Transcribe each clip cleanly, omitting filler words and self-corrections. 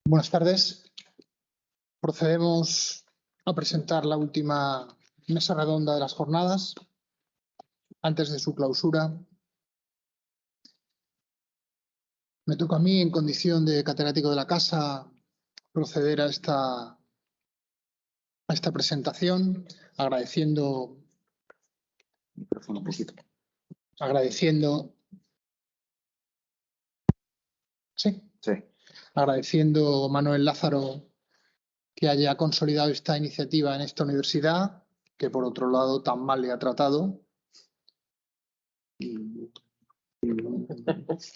Buenas tardes. Procedemos a presentar la última mesa redonda de las jornadas. Antes de su clausura, me toca a mí, en condición de catedrático de la casa, proceder a esta presentación, agradeciendo a Manuel Lázaro que haya consolidado esta iniciativa en esta universidad, que por otro lado tan mal le ha tratado.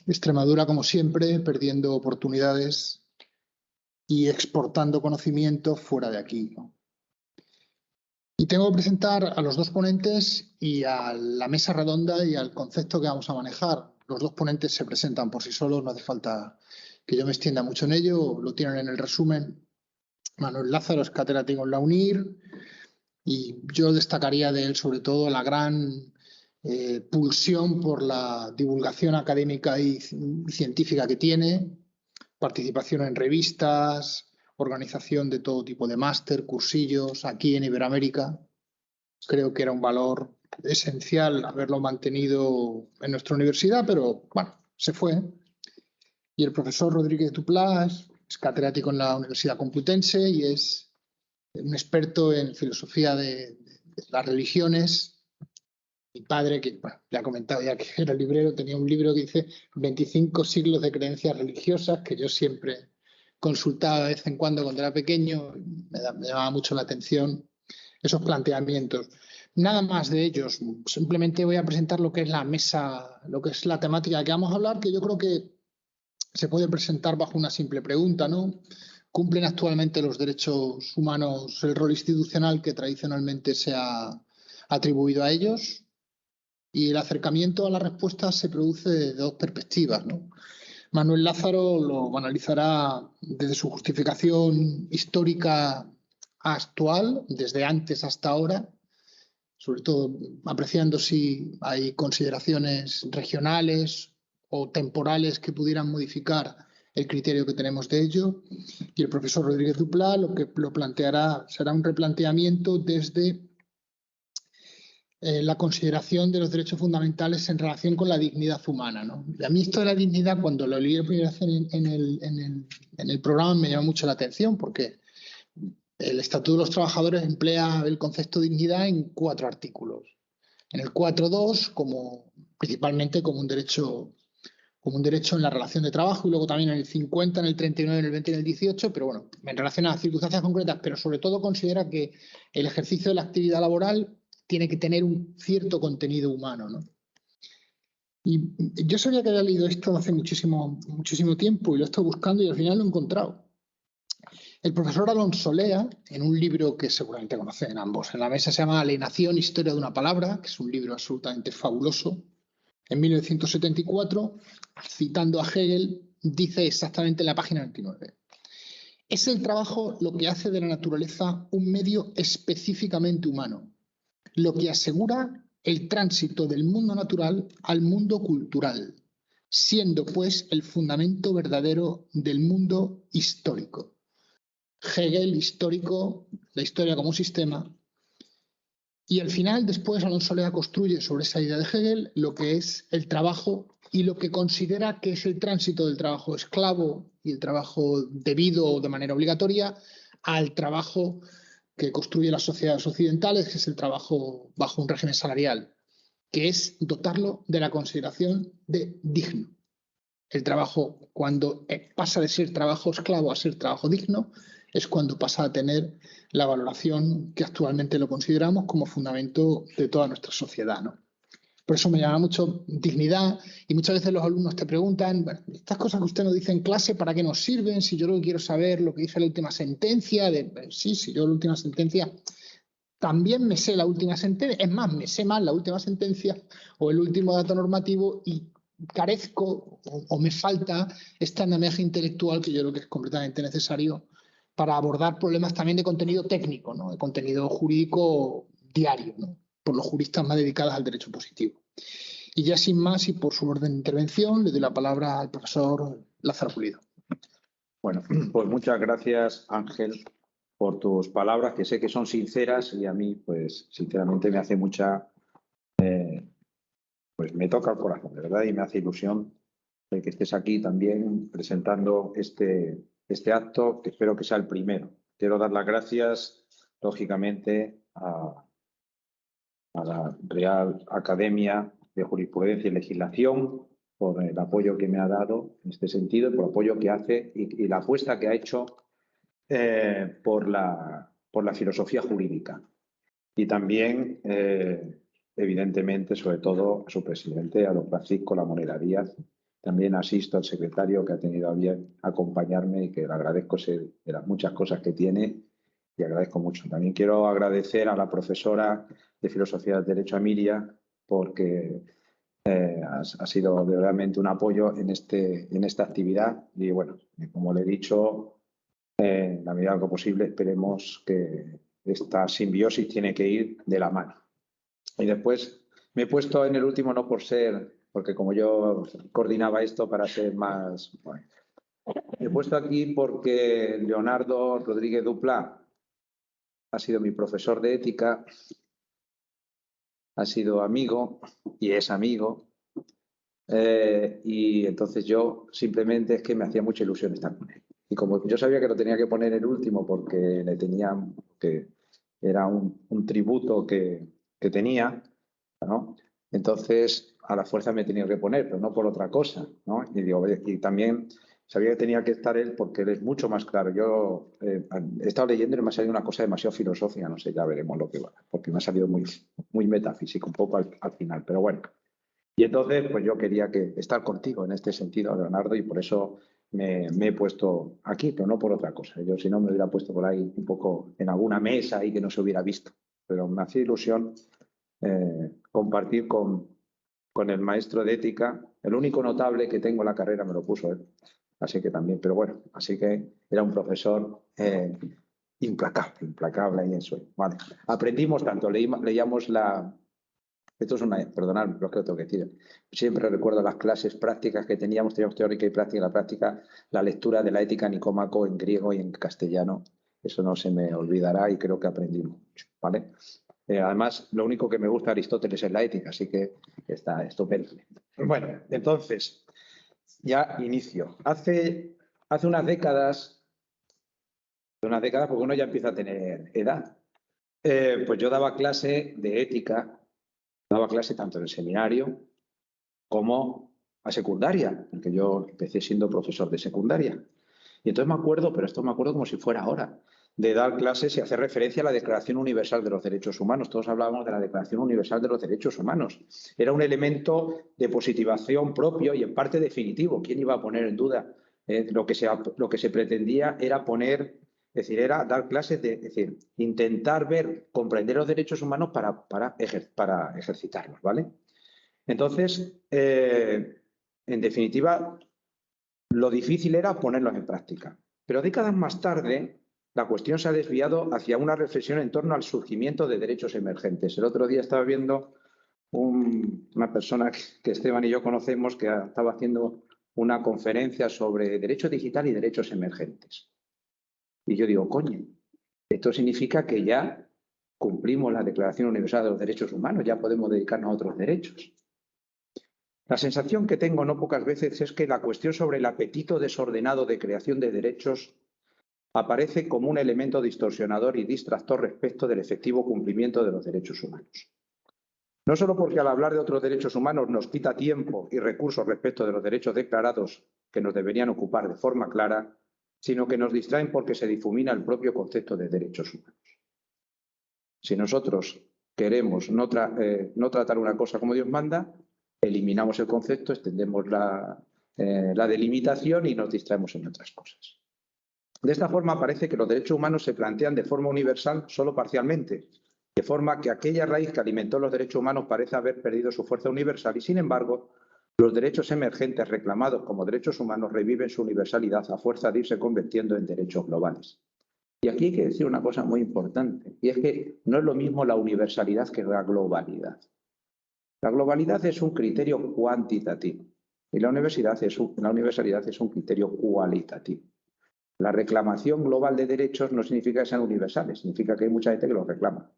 Extremadura, como siempre, perdiendo oportunidades y exportando conocimiento fuera de aquí, ¿no? Y tengo que presentar a los dos ponentes y a la mesa redonda y al concepto que vamos a manejar. Los dos ponentes se presentan por sí solos, no hace falta que yo me extienda mucho en ello, lo tienen en el resumen. Manuel Lázaro es catedrático en la UNIR y yo destacaría de él sobre todo la gran pulsión por la divulgación académica y científica que tiene, participación en revistas, organización de todo tipo de máster, cursillos aquí en Iberoamérica. Creo que era un valor esencial haberlo mantenido en nuestra universidad, pero bueno, se fue. Y el profesor Rodríguez Duplás es catedrático en la Universidad Complutense y es un experto en filosofía de las religiones. Mi padre, que bueno, le ha comentado ya que era librero, tenía un libro que dice 25 siglos de creencias religiosas, que yo siempre consultaba de vez en cuando era pequeño. Me llamaba mucho la atención esos planteamientos. Nada más de ellos, simplemente voy a presentar lo que es la mesa, lo que es la temática que vamos a hablar, que yo creo que se puede presentar bajo una simple pregunta, ¿no? ¿Cumplen actualmente los derechos humanos el rol institucional que tradicionalmente se ha atribuido a ellos? Y el acercamiento a la respuesta se produce de dos perspectivas, ¿no? Manuel Lázaro lo analizará desde su justificación histórica actual, desde antes hasta ahora, sobre todo apreciando si hay consideraciones regionales o temporales que pudieran modificar el criterio que tenemos de ello. Y el profesor Rodríguez Duplá lo que lo planteará será un replanteamiento desde la consideración de los derechos fundamentales en relación con la dignidad humana, ¿no? Y a mí esto de la dignidad, cuando lo leí la primera vez en el programa, me llamó mucho la atención, porque el Estatuto de los Trabajadores emplea el concepto de dignidad en 4 artículos. En el 4.2, principalmente como un derecho en la relación de trabajo, y luego también en el 50, en el 39, en el 20 y en el 18, pero bueno, en relación a las circunstancias concretas, pero sobre todo considera que el ejercicio de la actividad laboral tiene que tener un cierto contenido humano, ¿no? Y yo sabía que había leído esto hace muchísimo tiempo y lo he estado buscando y al final lo he encontrado. El profesor Alonso Lea, en un libro que seguramente conocen ambos en la mesa, se llama Alienación, historia de una palabra, que es un libro absolutamente fabuloso. En 1974, citando a Hegel, dice exactamente en la página 29. Es el trabajo lo que hace de la naturaleza un medio específicamente humano, lo que asegura el tránsito del mundo natural al mundo cultural, siendo pues el fundamento verdadero del mundo histórico. Hegel, histórico, la historia como sistema. Y al final, después, Alonso Lea construye sobre esa idea de Hegel lo que es el trabajo y lo que considera que es el tránsito del trabajo esclavo y el trabajo debido de manera obligatoria al trabajo que construye las sociedades occidentales, que es el trabajo bajo un régimen salarial, que es dotarlo de la consideración de digno. El trabajo, cuando pasa de ser trabajo esclavo a ser trabajo digno, es cuando pasa a tener la valoración que actualmente lo consideramos como fundamento de toda nuestra sociedad, ¿no? Por eso me llama mucho dignidad, y muchas veces los alumnos te preguntan, bueno, estas cosas que usted nos dice en clase, ¿para qué nos sirven? Si yo lo que quiero saber lo que dice la última sentencia, sí, yo la última sentencia, también me sé la última sentencia, es más, me sé más la última sentencia o el último dato normativo y carezco o me falta este andamiaje intelectual que yo creo que es completamente necesario para abordar problemas también de contenido técnico, ¿no? De contenido jurídico diario, ¿no? Por los juristas más dedicados al derecho positivo. Y ya sin más y por su orden de intervención, le doy la palabra al profesor Lázaro Pulido. Bueno, pues muchas gracias, Ángel, por tus palabras, que sé que son sinceras y a mí, pues, sinceramente me hace mucha, pues me toca el corazón, de verdad, y me hace ilusión de que estés aquí también presentando este acto, que espero que sea el primero. Quiero dar las gracias, lógicamente, a la Real Academia de Jurisprudencia y Legislación por el apoyo que me ha dado en este sentido, por el apoyo que hace y la apuesta que ha hecho por la filosofía jurídica. Y también, evidentemente, sobre todo a su presidente, a don Francisco La Moneda Díaz. También asisto al secretario que ha tenido a bien acompañarme y que le agradezco de las muchas cosas que tiene y agradezco mucho. También quiero agradecer a la profesora de Filosofía del Derecho, Emilia, porque ha sido realmente un apoyo en esta actividad. Y bueno, como le he dicho, en la medida de lo posible, esperemos que esta simbiosis tiene que ir de la mano. Y después me he puesto en el último no por ser, porque como yo coordinaba esto para ser más... Bueno, me he puesto aquí porque Leonardo Rodríguez Duplá ha sido mi profesor de ética, ha sido amigo y es amigo. Y entonces yo simplemente es que me hacía mucha ilusión estar con él. Y como yo sabía que lo tenía que poner el último porque le tenía, que era un tributo que tenía, ¿no? Entonces a la fuerza me he tenido que poner, pero no por otra cosa, ¿no? Y digo, y también sabía que tenía que estar él porque él es mucho más claro. Yo he estado leyendo y me ha salido una cosa demasiado filosófica, no sé, ya veremos lo que va, porque me ha salido muy metafísico un poco al final, pero bueno. Y entonces, pues yo quería estar contigo en este sentido, Leonardo, y por eso me he puesto aquí, pero no por otra cosa. Yo si no me hubiera puesto por ahí un poco en alguna mesa y que no se hubiera visto. Pero me hacía ilusión compartir con el maestro de ética. El único notable que tengo en la carrera me lo puso él. Así que también, pero bueno, así que era un profesor implacable ahí en su... Vale. Aprendimos tanto, leíamos la... Esto es una, perdonad lo que tengo que decir. Siempre recuerdo las clases prácticas que teníamos teórica y práctica. La práctica, la lectura de la Ética Nicómaco en griego y en castellano. Eso no se me olvidará y creo que aprendimos mucho, ¿vale? Además, lo único que me gusta de Aristóteles es la ética, así que está estupendo. Bueno, entonces, ya inicio. Hace unas décadas, porque uno ya empieza a tener edad, pues yo daba clase de ética. Daba clase tanto en el seminario como a secundaria, porque yo empecé siendo profesor de secundaria. Y entonces me acuerdo, pero esto me acuerdo como si fuera ahora, de dar clases y hacer referencia a la Declaración Universal de los Derechos Humanos. Todos hablábamos de la Declaración Universal de los Derechos Humanos. Era un elemento de positivación propio y en parte definitivo. ¿Quién iba a poner en duda? Lo que se pretendía era poner... Es decir, era dar clases es decir, intentar comprender los derechos humanos para ejercitarlos, ¿vale? Entonces, en definitiva, lo difícil era ponerlos en práctica. Pero décadas más tarde, la cuestión se ha desviado hacia una reflexión en torno al surgimiento de derechos emergentes. El otro día estaba viendo una persona que Esteban y yo conocemos que estaba haciendo una conferencia sobre derecho digital y derechos emergentes. Y yo digo, coño, esto significa que ya cumplimos la Declaración Universal de los Derechos Humanos, ya podemos dedicarnos a otros derechos. La sensación que tengo no pocas veces es que la cuestión sobre el apetito desordenado de creación de derechos aparece como un elemento distorsionador y distractor respecto del efectivo cumplimiento de los derechos humanos. No solo porque al hablar de otros derechos humanos nos quita tiempo y recursos respecto de los derechos declarados que nos deberían ocupar de forma clara, sino que nos distraen porque se difumina el propio concepto de derechos humanos. Si nosotros queremos no tratar una cosa como Dios manda, eliminamos el concepto, extendemos la delimitación y nos distraemos en otras cosas. De esta forma parece que los derechos humanos se plantean de forma universal solo parcialmente, de forma que aquella raíz que alimentó los derechos humanos parece haber perdido su fuerza universal y, sin embargo, los derechos emergentes reclamados como derechos humanos reviven su universalidad a fuerza de irse convirtiendo en derechos globales. Y aquí hay que decir una cosa muy importante, y es que no es lo mismo la universalidad que la globalidad. La globalidad es un criterio cuantitativo y la universalidad es un criterio cualitativo. La reclamación global de derechos no significa que sean universales, significa que hay mucha gente que los reclama.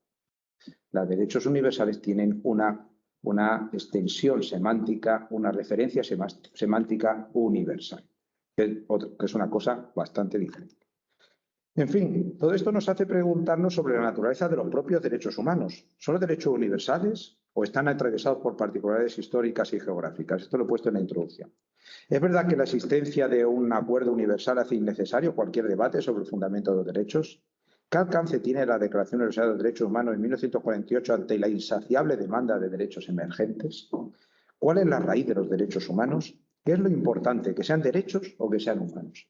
Los derechos universales tienen una extensión semántica, una referencia semántica universal, que es una cosa bastante diferente. En fin, todo esto nos hace preguntarnos sobre la naturaleza de los propios derechos humanos. ¿Son los derechos universales o están atravesados por particularidades históricas y geográficas? Esto lo he puesto en la introducción. ¿Es verdad que la existencia de un acuerdo universal hace innecesario cualquier debate sobre el fundamento de los derechos? ¿Qué alcance tiene la Declaración Universal de los Derechos Humanos en 1948 ante la insaciable demanda de derechos emergentes? ¿Cuál es la raíz de los derechos humanos? ¿Qué es lo importante, que sean derechos o que sean humanos?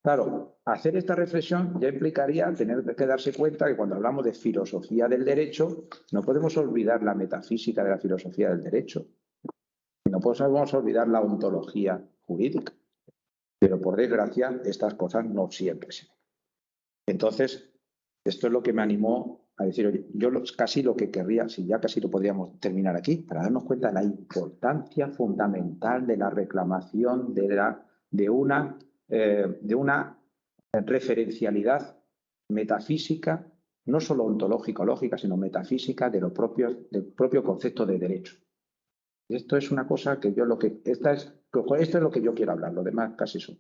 Claro, hacer esta reflexión ya implicaría tener que darse cuenta que cuando hablamos de filosofía del derecho, no podemos olvidar la metafísica de la filosofía del derecho. No podemos olvidar la ontología jurídica. Pero por desgracia, estas cosas no siempre se ven. Entonces, esto es lo que me animó a decir, oye, yo casi lo que querría, si ya casi lo podríamos terminar aquí, para darnos cuenta de la importancia fundamental de la reclamación de una referencialidad metafísica, no solo ontológica o lógica, sino metafísica del propio concepto de derecho. Esto es una cosa que esto es lo que yo quiero hablar, lo demás casi son.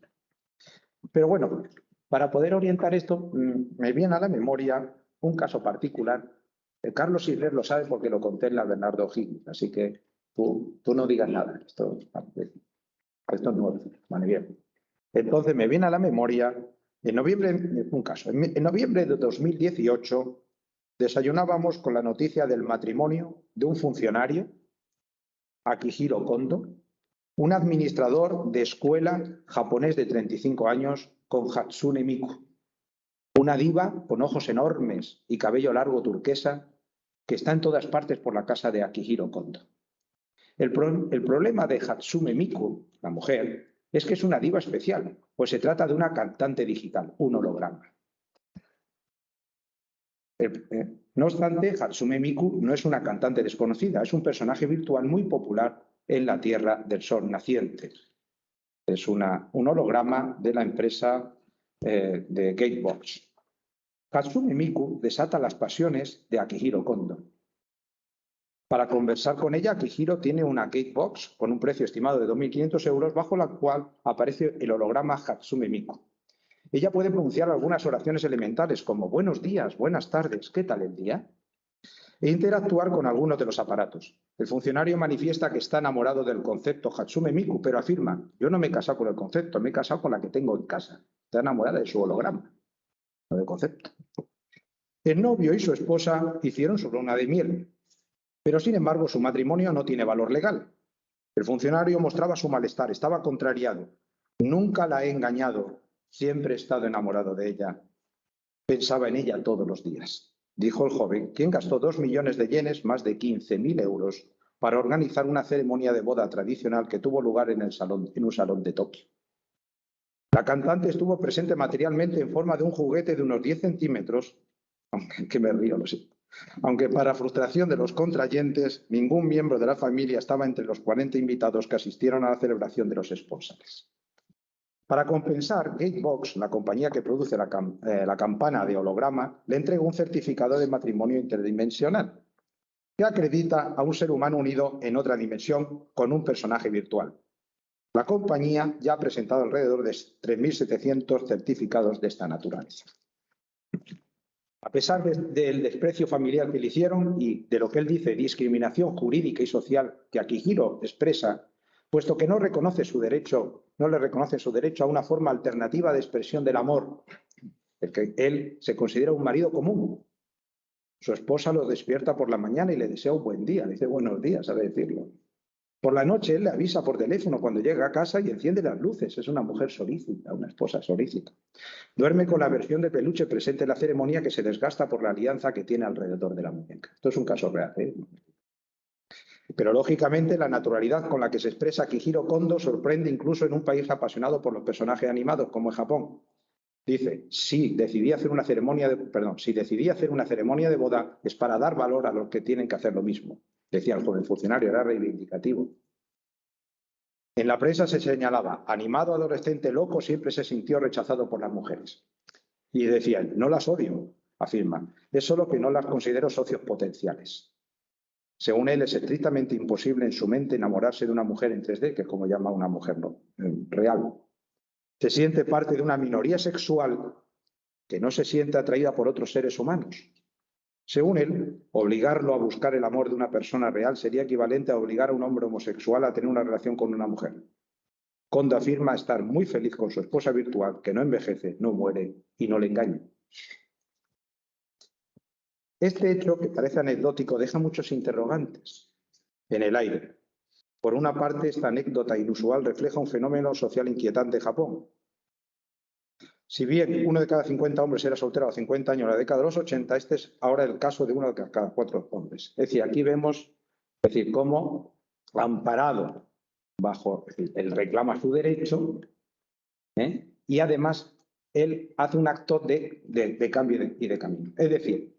Pero bueno, para poder orientar esto, me viene a la memoria un caso particular. Carlos Isler lo sabe porque lo conté en la Bernardo Higgins, así que tú no digas nada. Esto es nuevo. Vale, bien. Entonces me viene a la memoria, en noviembre de 2018 desayunábamos con la noticia del matrimonio de un funcionario, Akihiro Kondo, un administrador de escuela japonés de 35 años con Hatsune Miku, una diva con ojos enormes y cabello largo turquesa que está en todas partes por la casa de Akihiro Kondo. El problema de Hatsune Miku, la mujer, es que es una diva especial, pues se trata de una cantante digital, un holograma. No obstante, Hatsune Miku no es una cantante desconocida, es un personaje virtual muy popular en la Tierra del Sol naciente. Es un holograma de la empresa de Gatebox. Hatsune Miku desata las pasiones de Akihiro Kondo. Para conversar con ella, Akihiro tiene una Gatebox con un precio estimado de 2.500 euros, bajo la cual aparece el holograma Hatsune Miku. Ella puede pronunciar algunas oraciones elementales como buenos días, buenas tardes, ¿qué tal el día? E interactuar con algunos de los aparatos. El funcionario manifiesta que está enamorado del concepto Hatsune Miku, pero afirma, yo no me he casado con el concepto, me he casado con la que tengo en casa. Está enamorada de su holograma, no del concepto. El novio y su esposa hicieron su luna de miel, pero sin embargo su matrimonio no tiene valor legal. El funcionario mostraba su malestar, estaba contrariado. Nunca la he engañado, siempre he estado enamorado de ella. Pensaba en ella todos los días, dijo el joven, quien gastó 2 millones de yenes, más de 15.000 euros, para organizar una ceremonia de boda tradicional que tuvo lugar en un salón de Tokio. La cantante estuvo presente materialmente en forma de un juguete de unos 10 centímetros, aunque me río, lo sé. Aunque para frustración de los contrayentes, ningún miembro de la familia estaba entre los 40 invitados que asistieron a la celebración de los espónsales. Para compensar, Gatebox, la compañía que produce la campana de holograma, le entregó un certificado de matrimonio interdimensional que acredita a un ser humano unido en otra dimensión con un personaje virtual. La compañía ya ha presentado alrededor de 3.700 certificados de esta naturaleza. A pesar del desprecio familiar que le hicieron y de lo que él dice, discriminación jurídica y social que Akihiro expresa, puesto que no le reconoce su derecho a una forma alternativa de expresión del amor, el que él se considera un marido común. Su esposa lo despierta por la mañana y le desea un buen día, le dice buenos días, sabe decirlo. Por la noche él le avisa por teléfono cuando llega a casa y enciende las luces. Es una mujer solícita, una esposa solícita. Duerme con la versión de peluche presente en la ceremonia que se desgasta por la alianza que tiene alrededor de la muñeca. Esto es un caso real, ¿eh? Pero lógicamente la naturalidad con la que se expresa Akihiro Kondo sorprende incluso en un país apasionado por los personajes animados como en Japón. Dice, si decidí hacer una ceremonia de boda es para dar valor a los que tienen que hacer lo mismo. Decía el joven funcionario, era reivindicativo. En la prensa se señalaba, animado adolescente loco siempre se sintió rechazado por las mujeres. Y decían, no las odio, afirman, es solo que no las considero socios potenciales. Según él, es estrictamente imposible en su mente enamorarse de una mujer en 3D, que es como llama una mujer real. Se siente parte de una minoría sexual que no se siente atraída por otros seres humanos. Según él, obligarlo a buscar el amor de una persona real sería equivalente a obligar a un hombre homosexual a tener una relación con una mujer. Kondo afirma estar muy feliz con su esposa virtual, que no envejece, no muere y no le engaña. Este hecho, que parece anecdótico, deja muchos interrogantes en el aire. Por una parte, esta anécdota inusual refleja un fenómeno social inquietante en Japón. Si bien 1 de cada 50 hombres era soltero a los 50 años en la década de los 80, este es ahora el caso de 1 de cada 4 hombres. Es decir, aquí vemos cómo, amparado bajo el reclama su derecho, y además él hace un acto de cambio y de camino. Es decir,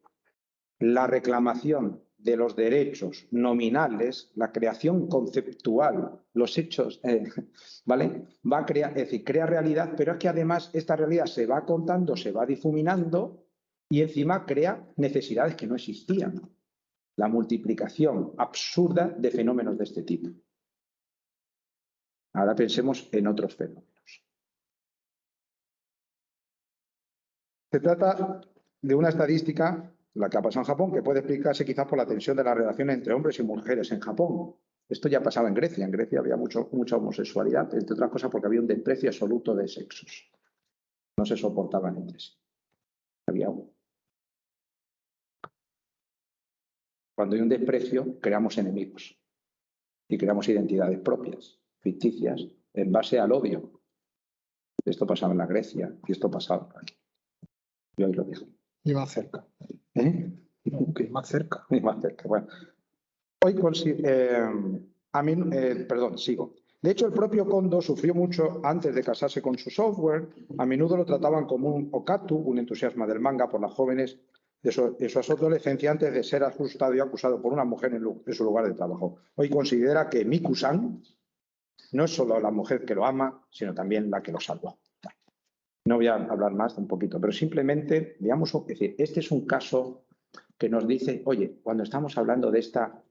la reclamación de los derechos nominales, la creación conceptual, los hechos, ¿vale? Va a crear, es decir, crea realidad, pero es que además esta realidad se va contando, se va difuminando y encima crea necesidades que no existían. La multiplicación absurda de fenómenos de este tipo. Ahora pensemos en otros fenómenos. Se trata de una estadística, la que ha pasado en Japón, que puede explicarse quizás por la tensión de las relaciones entre hombres y mujeres en Japón. Esto ya pasaba en Grecia. En Grecia había mucha homosexualidad, entre otras cosas porque había un desprecio absoluto de sexos. No se soportaban entre sí. Había uno. Cuando hay un desprecio, creamos enemigos y creamos identidades propias, ficticias, en base al odio. Esto pasaba en la Grecia y esto pasaba aquí. Yo ahí lo dejo. Y más cerca. Okay. Más cerca. Y más cerca. Bueno. Hoy sigo. De hecho, el propio Kondo sufrió mucho antes de casarse con su software. A menudo lo trataban como un otaku, un entusiasta del manga por las jóvenes de su adolescencia antes de ser asustado y acusado por una mujer en su lugar de trabajo. Hoy considera que Miku-san no es solo la mujer que lo ama, sino también la que lo salva. No voy a hablar más un poquito, pero simplemente, digamos, es decir, este es un caso que nos dice, oye, cuando estamos hablando de esta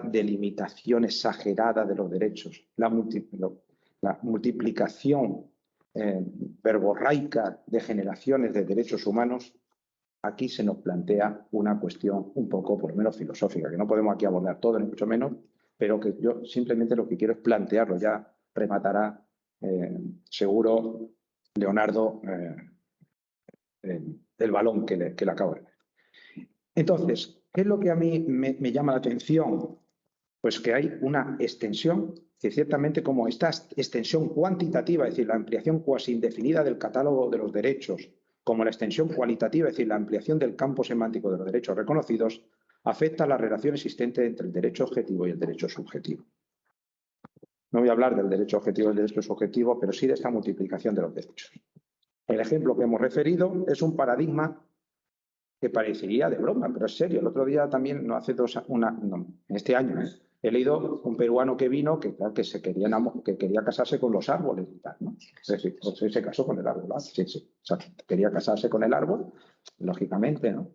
delimitación exagerada de los derechos, la multiplicación verborraica de generaciones de derechos humanos, aquí se nos plantea una cuestión un poco, por lo menos filosófica, que no podemos aquí abordar todo, ni mucho menos, pero que yo simplemente lo que quiero es plantearlo. Ya rematará seguro Leonardo el balón que le acabo de dar. Entonces, ¿qué es lo que a mí me llama la atención? Pues que hay una extensión, que ciertamente como esta extensión cuantitativa, es decir, la ampliación cuasi indefinida del catálogo de los derechos, como la extensión cualitativa, es decir, la ampliación del campo semántico de los derechos reconocidos, afecta a la relación existente entre el derecho objetivo y el derecho subjetivo. No voy a hablar del derecho objetivo y el derecho subjetivo, pero sí de esta multiplicación de los derechos. El ejemplo que hemos referido es un paradigma que parecería de broma, pero es serio. El otro día también, en este año, he leído un peruano que vino que quería casarse con los árboles y tal, ¿no? Es decir, pues se casó con el árbol, ¿no? Sí, o sea, quería casarse con el árbol, lógicamente, ¿no?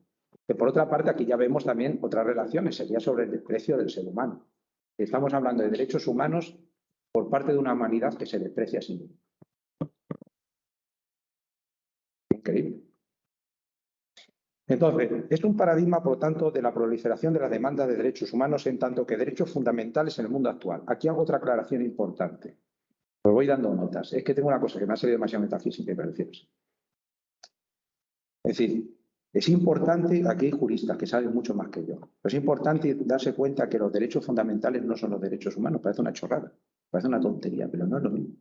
Que por otra parte, aquí ya vemos también otras relaciones, sería sobre el desprecio del ser humano. Estamos hablando de derechos humanos por parte de una humanidad que se desprecia a sí misma. Increíble. Entonces, es un paradigma, por lo tanto, de la proliferación de las demandas de derechos humanos en tanto que derechos fundamentales en el mundo actual. Aquí hago otra aclaración importante. Os voy dando notas. Es que tengo una cosa que me ha salido demasiado metafísica y preciosa. Es decir, es importante, aquí hay juristas que saben mucho más que yo, pero es importante darse cuenta que los derechos fundamentales no son los derechos humanos. Parece una chorrada, parece una tontería, pero no es lo mismo.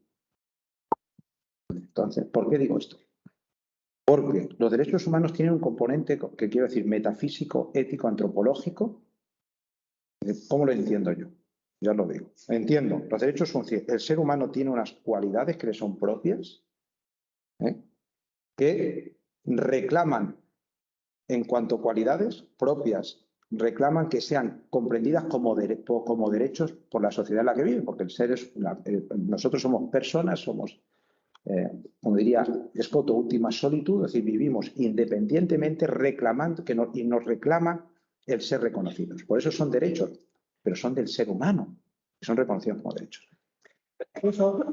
Entonces, ¿por qué digo esto? Porque los derechos humanos tienen un componente que quiero decir metafísico, ético, antropológico. ¿Cómo lo entiendo yo? Ya lo digo. Entiendo, los derechos son el ser humano tiene unas cualidades que le son propias, que reclaman en cuanto a cualidades propias reclaman que sean comprendidas como derechos por la sociedad en la que viven, porque nosotros somos personas, somos, como diría Escoto, última solitud, es decir, vivimos independientemente reclamando y nos reclama el ser reconocidos. Por eso son derechos, pero son del ser humano, que son reconocidos como derechos. Eso,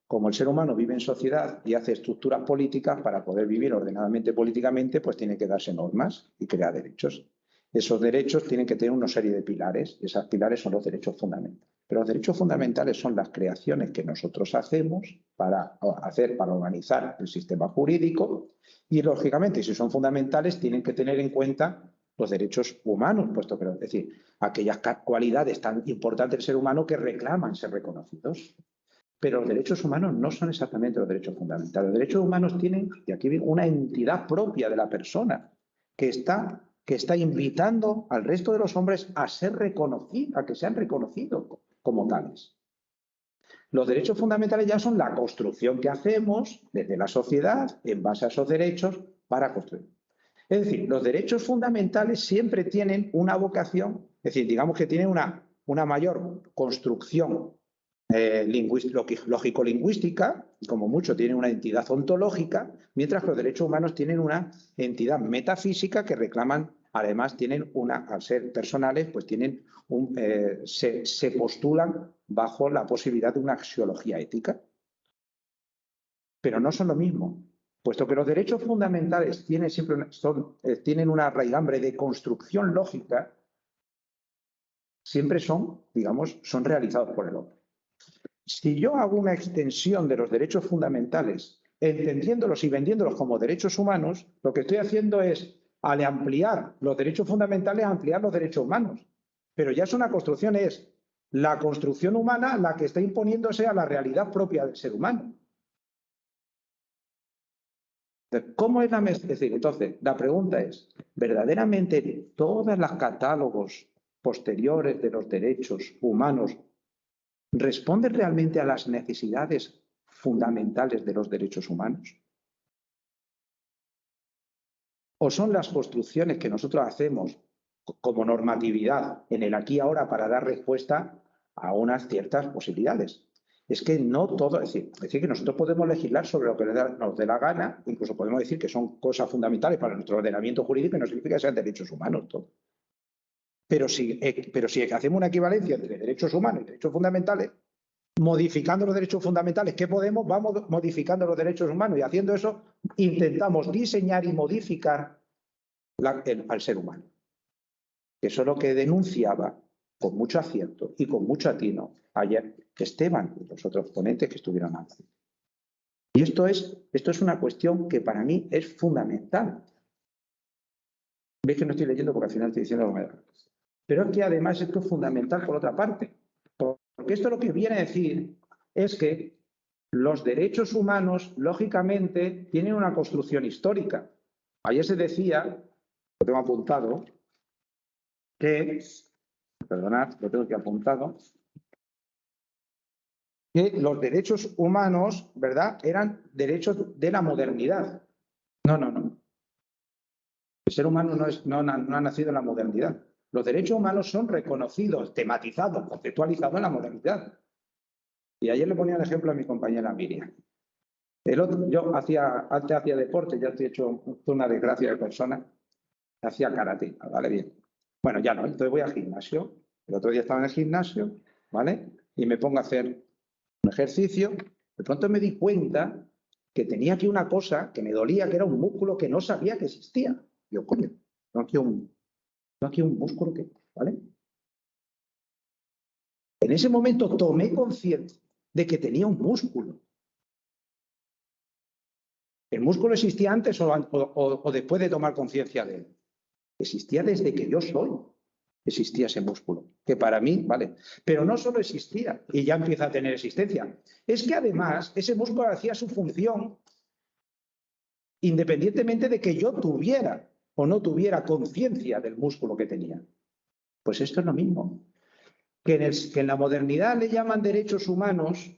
como el ser humano vive en sociedad y hace estructuras políticas para poder vivir ordenadamente políticamente, pues tiene que darse normas y crear derechos. Esos derechos tienen que tener una serie de pilares, y esos pilares son los derechos fundamentales. Pero los derechos fundamentales son las creaciones que nosotros hacemos para organizar el sistema jurídico y, lógicamente, si son fundamentales, tienen que tener en cuenta los derechos humanos, puesto que, es decir, aquellas cualidades tan importantes del ser humano que reclaman ser reconocidos. Pero los derechos humanos no son exactamente los derechos fundamentales. Los derechos humanos tienen, y aquí viene, una entidad propia de la persona que está invitando al resto de los hombres a ser reconocidos, a que sean reconocidos como tales. Los derechos fundamentales ya son la construcción que hacemos desde la sociedad en base a esos derechos para construir. Es decir, los derechos fundamentales siempre tienen una vocación, es decir, digamos que tienen una mayor construcción lógico-lingüística, como mucho tienen una entidad ontológica, mientras que los derechos humanos tienen una entidad metafísica que reclaman, además tienen al ser personales, pues tienen se postulan bajo la posibilidad de una axiología ética. Pero no son lo mismo, puesto que los derechos fundamentales tienen una raigambre de construcción lógica, siempre son realizados por el hombre. Si yo hago una extensión de los derechos fundamentales, entendiéndolos y vendiéndolos como derechos humanos, lo que estoy haciendo es, al ampliar los derechos fundamentales, ampliar los derechos humanos. Pero ya es una construcción, es la construcción humana la que está imponiéndose a la realidad propia del ser humano. ¿Cómo es es decir, entonces, la pregunta es, ¿verdaderamente todos los catálogos posteriores de los derechos humanos responden realmente a las necesidades fundamentales de los derechos humanos? ¿O son las construcciones que nosotros hacemos como normatividad en el aquí y ahora para dar respuesta a unas ciertas posibilidades? Es que no todo, es decir que nosotros podemos legislar sobre lo que nos dé la gana, incluso podemos decir que son cosas fundamentales para nuestro ordenamiento jurídico y no significa que sean derechos humanos todo. Pero si hacemos una equivalencia entre derechos humanos y derechos fundamentales, modificando los derechos fundamentales que podemos, vamos modificando los derechos humanos y haciendo eso intentamos diseñar y modificar al ser humano. Eso es lo que denunciaba con mucho acierto y con mucho atino ayer Esteban y los otros ponentes que estuvieron antes. Y esto es una cuestión que para mí es fundamental. Veis que no estoy leyendo porque al final estoy diciendo lo que me da. Pero es que además esto es fundamental por otra parte. Porque esto lo que viene a decir es que los derechos humanos, lógicamente, tienen una construcción histórica. Ayer se decía, lo tengo apuntado, que, perdonad, lo tengo aquí apuntado, que los derechos humanos, ¿verdad?, eran derechos de la modernidad. No. El ser humano no ha nacido en la modernidad. Los derechos humanos son reconocidos, tematizados, conceptualizados en la modernidad. Y ayer le ponía el ejemplo a mi compañera Miriam. Yo antes hacía deporte, ya estoy hecho una desgracia de persona, hacía karate, ¿vale? Bien. Bueno, ya no, entonces voy al gimnasio. El otro día estaba en el gimnasio, ¿vale? Y me pongo a hacer un ejercicio. De pronto me di cuenta que tenía aquí una cosa que me dolía, que era un músculo que no sabía que existía. Yo, coño, no aquí un músculo que, ¿vale? En ese momento tomé conciencia de que tenía un músculo. ¿El músculo existía antes o después de tomar conciencia de él? Existía desde que yo soy. Existía ese músculo, que para mí, vale. Pero no solo existía y ya empieza a tener existencia. Es que además ese músculo hacía su función independientemente de que yo tuviera o no tuviera conciencia del músculo que tenía. Pues esto es lo mismo. Que en la modernidad le llaman derechos humanos,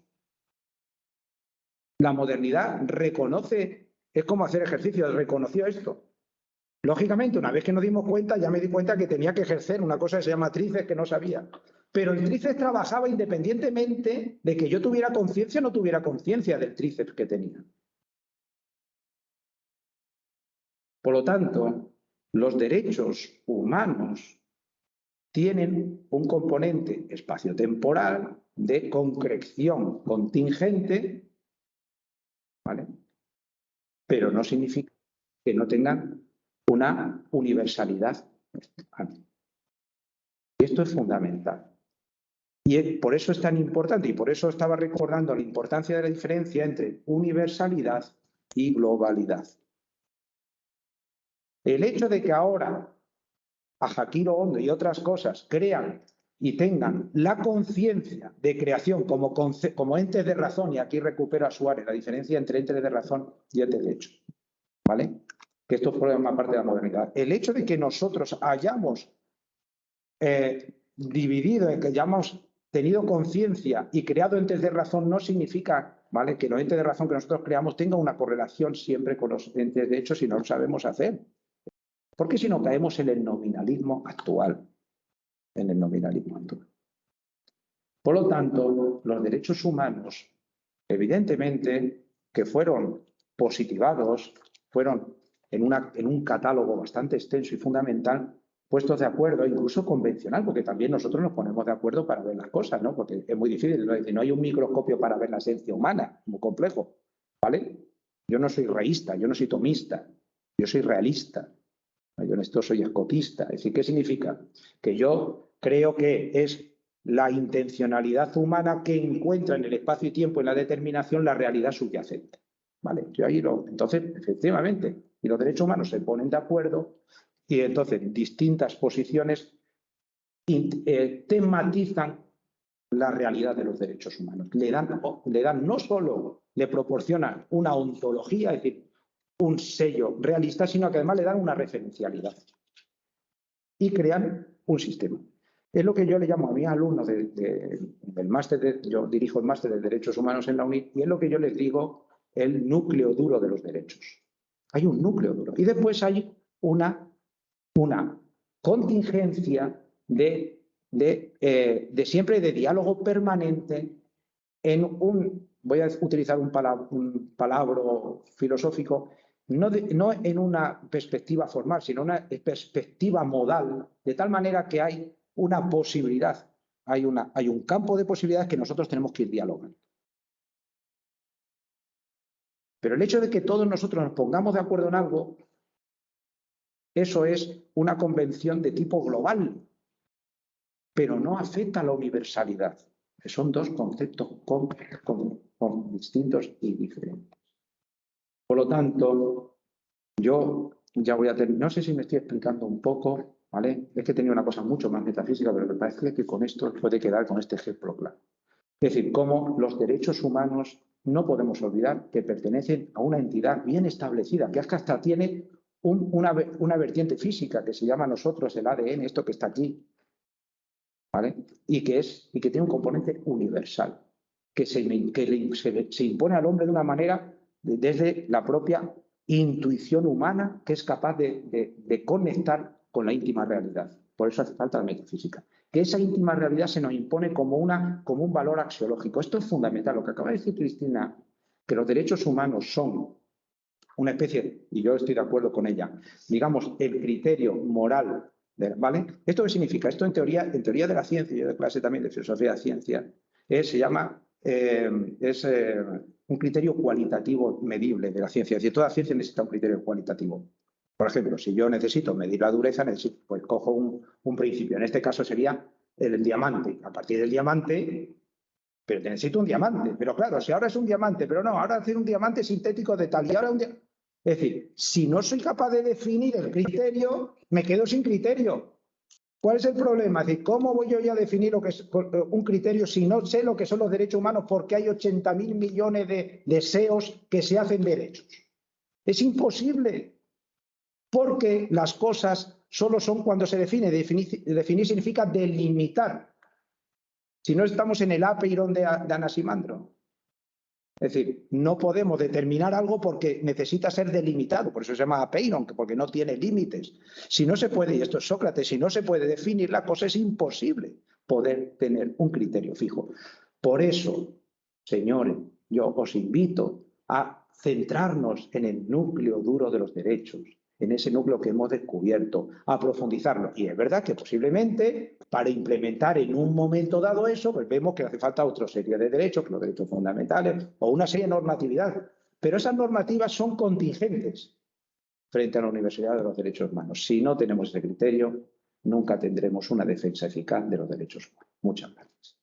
la modernidad reconoce, es como hacer ejercicio, reconoció esto. Lógicamente, una vez que nos dimos cuenta, ya me di cuenta que tenía que ejercer una cosa que se llama tríceps, que no sabía. Pero el tríceps trabajaba independientemente de que yo tuviera conciencia o no tuviera conciencia del tríceps que tenía. Por lo tanto, los derechos humanos tienen un componente espaciotemporal de concreción contingente, ¿vale? Pero no significa que no tengan una universalidad. Y esto es fundamental. Y por eso es tan importante, y por eso estaba recordando la importancia de la diferencia entre universalidad y globalidad. El hecho de que ahora a Akihiro Ondo y otras cosas crean y tengan la conciencia de creación como entes de razón, y aquí recupero a Suárez la diferencia entre entes de razón y entes de hecho, ¿vale? Que esto forma parte de la modernidad. El hecho de que nosotros hayamos dividido, que hayamos tenido conciencia y creado entes de razón no significa, ¿vale?, que los entes de razón que nosotros creamos tengan una correlación siempre con los entes de hecho si no lo sabemos hacer. Porque si no caemos en el nominalismo actual. En el nominalismo actual. Por lo tanto, los derechos humanos, evidentemente, que fueron positivados, fueron en un catálogo bastante extenso y fundamental, puestos de acuerdo, incluso convencional, porque también nosotros nos ponemos de acuerdo para ver las cosas, ¿no? Porque es muy difícil, no hay un microscopio para ver la esencia humana, muy complejo, ¿vale? Yo no soy reísta, yo no soy tomista, yo soy realista. Yo en esto soy escotista. Es decir, ¿qué significa? Que yo creo que es la intencionalidad humana que encuentra en el espacio y tiempo, en la determinación, la realidad subyacente. ¿Vale? Yo ahí entonces, efectivamente, y los derechos humanos se ponen de acuerdo y entonces distintas posiciones tematizan la realidad de los derechos humanos. Le dan no solo, le proporcionan una ontología, es decir, un sello realista, sino que además le dan una referencialidad y crean un sistema. Es lo que yo le llamo a mis alumnos del máster, yo dirijo el máster de Derechos Humanos en la UNI, y es lo que yo les digo el núcleo duro de los derechos. Hay un núcleo duro. Y después hay una contingencia de siempre de diálogo permanente en voy a utilizar un palabra filosófico, no en una perspectiva formal, sino una perspectiva modal, de tal manera que hay una posibilidad, hay un campo de posibilidades que nosotros tenemos que ir dialogando. Pero el hecho de que todos nosotros nos pongamos de acuerdo en algo, eso es una convención de tipo global, pero no afecta a la universalidad. Son dos conceptos distintos y diferentes. Por lo tanto, yo ya voy a terminar. No sé si me estoy explicando un poco, ¿vale? Es que he tenido una cosa mucho más metafísica, pero me parece que con esto puede quedar con este ejemplo claro. Es decir, cómo los derechos humanos no podemos olvidar que pertenecen a una entidad bien establecida, que hasta tiene una vertiente física que se llama a nosotros el ADN, esto que está aquí, ¿vale? Y que tiene un componente universal, que se impone al hombre de una manera desde la propia intuición humana que es capaz de conectar con la íntima realidad. Por eso hace falta la metafísica. Que esa íntima realidad se nos impone como un valor axiológico. Esto es fundamental. Lo que acaba de decir Cristina, que los derechos humanos son una especie, y yo estoy de acuerdo con ella, digamos, el criterio moral, ¿vale? ¿Esto qué significa? Esto en teoría de la ciencia, yo de clase también de filosofía de la ciencia, se llama, un criterio cualitativo medible de la ciencia. Es decir, toda ciencia necesita un criterio cualitativo. Por ejemplo, si yo necesito medir la dureza, pues cojo un principio. En este caso sería el diamante. A partir del diamante, pero necesito un diamante. Pero claro, si ahora es un diamante, pero no, ahora hacer un diamante sintético de tal y ahora Es decir, si no soy capaz de definir el criterio, me quedo sin criterio. ¿Cuál es el problema? Es decir, ¿cómo voy yo ya a definir lo que es un criterio si no sé lo que son los derechos humanos porque hay 80.000 millones de deseos que se hacen derechos? Es imposible. Porque las cosas solo son cuando se define. Definir significa delimitar. Si no estamos en el Apeirón de Anaximandro. Es decir, no podemos determinar algo porque necesita ser delimitado, por eso se llama apeiron, porque no tiene límites. Si no se puede, y esto es Sócrates, si no se puede definir la cosa, es imposible poder tener un criterio fijo. Por eso, señores, yo os invito a centrarnos en el núcleo duro de los derechos, en ese núcleo que hemos descubierto, a profundizarlo. Y es verdad que posiblemente para implementar en un momento dado eso, pues vemos que hace falta otra serie de derechos, que los derechos fundamentales, o una serie de normatividad. Pero esas normativas son contingentes frente a la Universidad de los Derechos Humanos. Si no tenemos ese criterio, nunca tendremos una defensa eficaz de los derechos humanos. Muchas gracias.